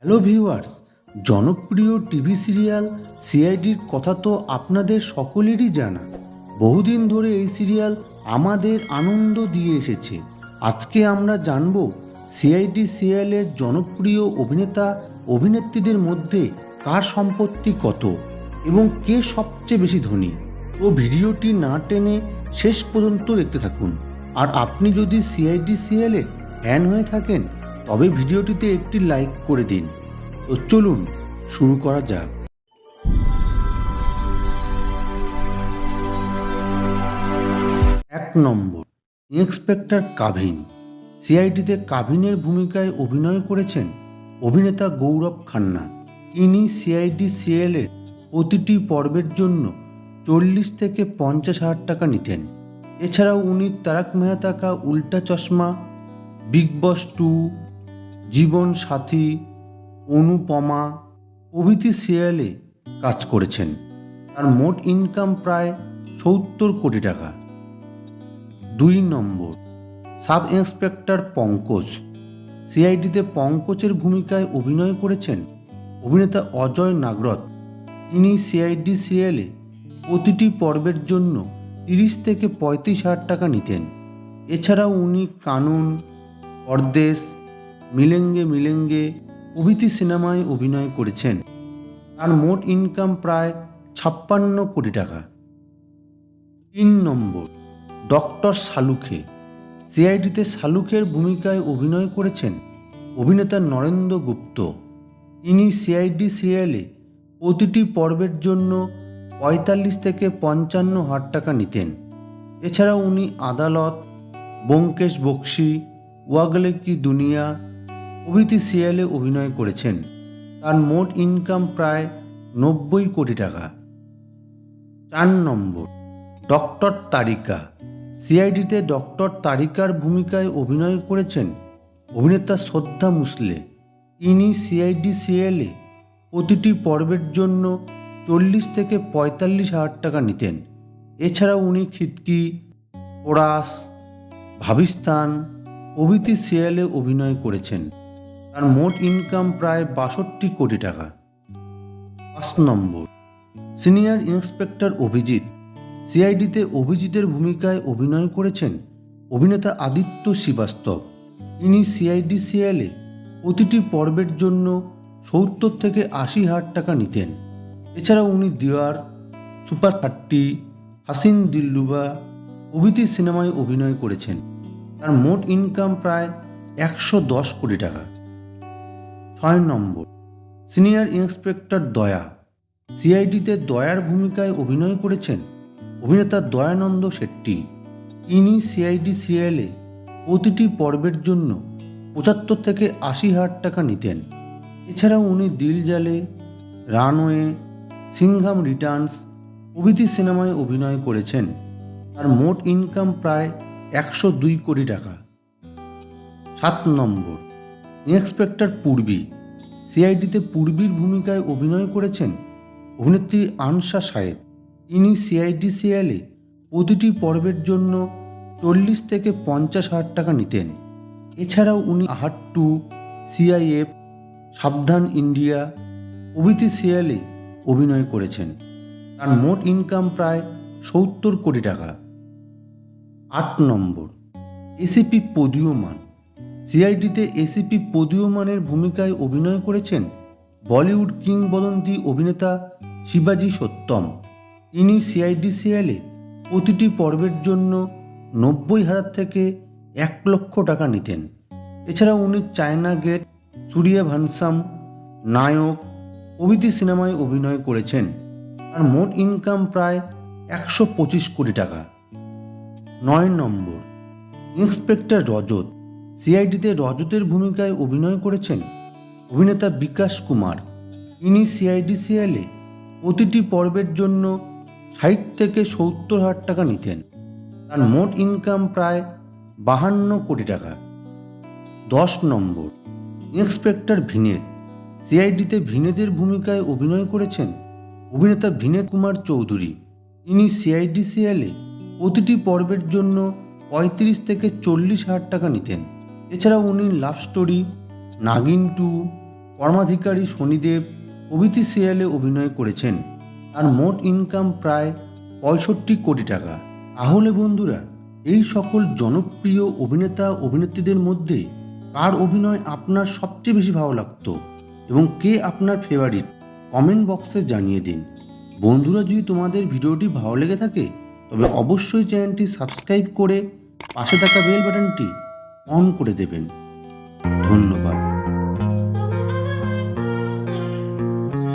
Hello viewers, জনপ্রিয় TV serial সিআইডির কথা তো আপনাদের সকলেরই জানা। বহুদিন ধরে এই সিরিয়াল আমাদের আনন্দ দিয়ে এসেছে। আজকে আমরা জানব সিআইডি সিরিয়ালের জনপ্রিয় অভিনেতা অভিনেত্রীদের মধ্যে কার সম্পত্তি কত এবং কে সবচেয়ে বেশি ধনী। তো ভিডিওটি না টেনে শেষ পর্যন্ত দেখতে থাকুন। আর আপনি যদি সিআইডি সিরিয়ালের ফ্যান হয়ে থাকেন তবে ভিডিওটিতে একটি লাইক করে দিন। তো চলুন শুরু করা যাক। 1 ইন্সপেক্টর কাভিন। সিআইডিতে কাভিনের ভূমিকায় অভিনয় করেছেন অভিনেতা গৌরব খান্না। ইনি সিআইডি সিরিয়ালের প্রতিটি পর্বের জন্য 40 থেকে 50,000 টাকা নিতেন। এছাড়াও উনি তারক মেহতা কা উল্টা চশমা, বিগ বস 2, জীবন সাথী, অনুপমা প্রভৃতি সিরিয়ালে কাজ করেছেন। তার মোট ইনকাম প্রায় 70 কোটি টাকা। 2 সাব ইন্সপেক্টর পঙ্কজ। সিআইডিতে পঙ্কজের ভূমিকায় অভিনয় করেছেন অভিনেতা অজয় নাগরত। তিনি সিআইডি সিরিয়ালে প্রতিটি পর্বের জন্য 30 থেকে 35,000 টাকা নিতেন। এছাড়াও উনি কানুন, পরদেশ, মিলেঙ্গে মিলেঙ্গে প্রভৃতি সিনেমায় অভিনয় করেছেন। তার মোট ইনকাম প্রায় 56 কোটি টাকা। 3 ডক্টর শালুখে। সিআইডিতে শালুখের ভূমিকায় অভিনয় করেছেন অভিনেতা নরেন্দ্র গুপ্ত। ইনি সিআইডি সিরিয়ালে প্রতিটি পর্বের জন্য 45 থেকে 55,000 টাকা নিতেন। এছাড়াও উনি আদালত, ব্যোমকেশ বক্সি, ওয়াগলে কি দুনিয়া প্রভৃতি সিরিয়ালে অভিনয় করেছেন। তার মোট ইনকাম প্রায় 90 কোটি টাকা। 4 ডক্টর তারিকা। সিআইডিতে ডক্টর তারিকার ভূমিকায় অভিনয় করেছেন অভিনেতা শ্রদ্ধা মুসলে। ইনি সিআইডি সিরিয়ালে প্রতিটি পর্বের জন্য 40 থেকে 45,000 টাকা নিতেন। এছাড়াও উনি খিতকি, পোরাস, ভাবিস্তান প্রভৃতি সিরিয়ালে অভিনয় করেছেন। তার মোট ইনকাম প্রায় 62 কোটি টাকা। 5 সিনিয়র ইন্সপেক্টর অভিজিৎ। সিআইডিতে অভিজিতের ভূমিকায় অভিনয় করেছেন অভিনেতা আদিত্য শ্রীবাস্তব। ইনি সিআইডি সিরিয়ালে প্রতিটি পর্বের জন্য 70 থেকে 80,000 টাকা নিতেন। এছাড়াও উনি দিওয়ার, সুপার 30, হাসিন দিলরুবা প্রভৃতি সিনেমায় অভিনয় করেছেন। তার মোট ইনকাম প্রায় 110 কোটি টাকা। 6 সিনিয়র ইন্সপেক্টর দয়া। সিআইডিতে দয়ার ভূমিকায় অভিনয় করেছেন অভিনেতা দয়ানন্দ শেট্টি। ইনি সিআইডি সিরিয়ালে প্রতিটি পর্বের জন্য 75 থেকে 80,000 টাকা নিতেন। এছাড়াও উনি দিল জালে, রানওয়ে, সিংঘাম রিটার্নস প্রভৃতি সিনেমায় অভিনয় করেছেন। তার মোট ইনকাম প্রায় 102 কোটি টাকা। 7 ইন্সপেক্টর পূর্বী। সিআইডিতে পূর্বীর ভূমিকায় অভিনয় করেছেন অভিনেত্রী আনসা শায়েদ। ইনি সিআইডি সিরিয়ালে প্রতিটি পর্বের জন্য 40 থেকে 50,000 টাকা নিতেন। এছাড়াও উনি আহার 2, সিআইএফ, সাবধান ইন্ডিয়া প্রভৃতি সিরিয়ালে অভিনয় করেছেন। তার মোট ইনকাম প্রায় 70 কোটি টাকা। 8 এসিপি প্রদীয়মান। সিআইডিতে এসিপি প্রদীয়মানের ভূমিকায় অভিনয় করেছেন বলিউড কিংবদন্তি অভিনেতা শিবাজি সত্যম। ইনি সিআইডি সিরিয়ালে প্রতিটি পর্বের জন্য 90,000 থেকে 1 লক্ষ টাকা নিতেন। এছাড়া উনি চায়না গেট, সূর্যবংশম, নায়ক প্রভৃতি সিনেমায় অভিনয় করেছেন। তার মোট ইনকাম প্রায় 125 কোটি টাকা। 9 ইন্সপেক্টর রজত। সিআইডিতে রজতের ভূমিকায় অভিনয় করেছেন অভিনেতা বিকাশ কুমার। ইনি সিআইডি সিরিয়ালে প্রতিটি পর্বের জন্য 60 থেকে 70,000 টাকা নিতেন। তার মোট ইনকাম প্রায় 52 কোটি টাকা। 10 ইন্সপেক্টর ভিনেদ। সিআইডিতে ভিনেদের ভূমিকায় অভিনয় করেছেন অভিনেতা ভিনেদ কুমার চৌধুরী। ইনি সিআইডি সিরিয়ালে প্রতিটি পর্বের জন্য 35 থেকে 40,000 টাকা নিতেন। এছাড়াও উনি লাভ স্টোরি, নাগিন 2, কর্মাধিকারী শনিদেব প্রভৃতি সিরিয়ালে অভিনয় করেছেন। তার মোট ইনকাম প্রায় 65 কোটি টাকা। তাহলে বন্ধুরা, এই সকল জনপ্রিয় অভিনেতা অভিনেত্রীদের মধ্যে কার অভিনয় আপনার সবচেয়ে বেশি ভালো লাগতো এবং কে আপনার ফেভারিট, কমেন্ট বক্সে জানিয়ে দিন। বন্ধুরা, যদি তোমাদের ভিডিওটি ভালো লেগে থাকে তবে অবশ্যই চ্যানেলটি সাবস্ক্রাইব করে পাশে থাকা বেল বাটনটি অন করে দেবেন। ধন্যবাদ।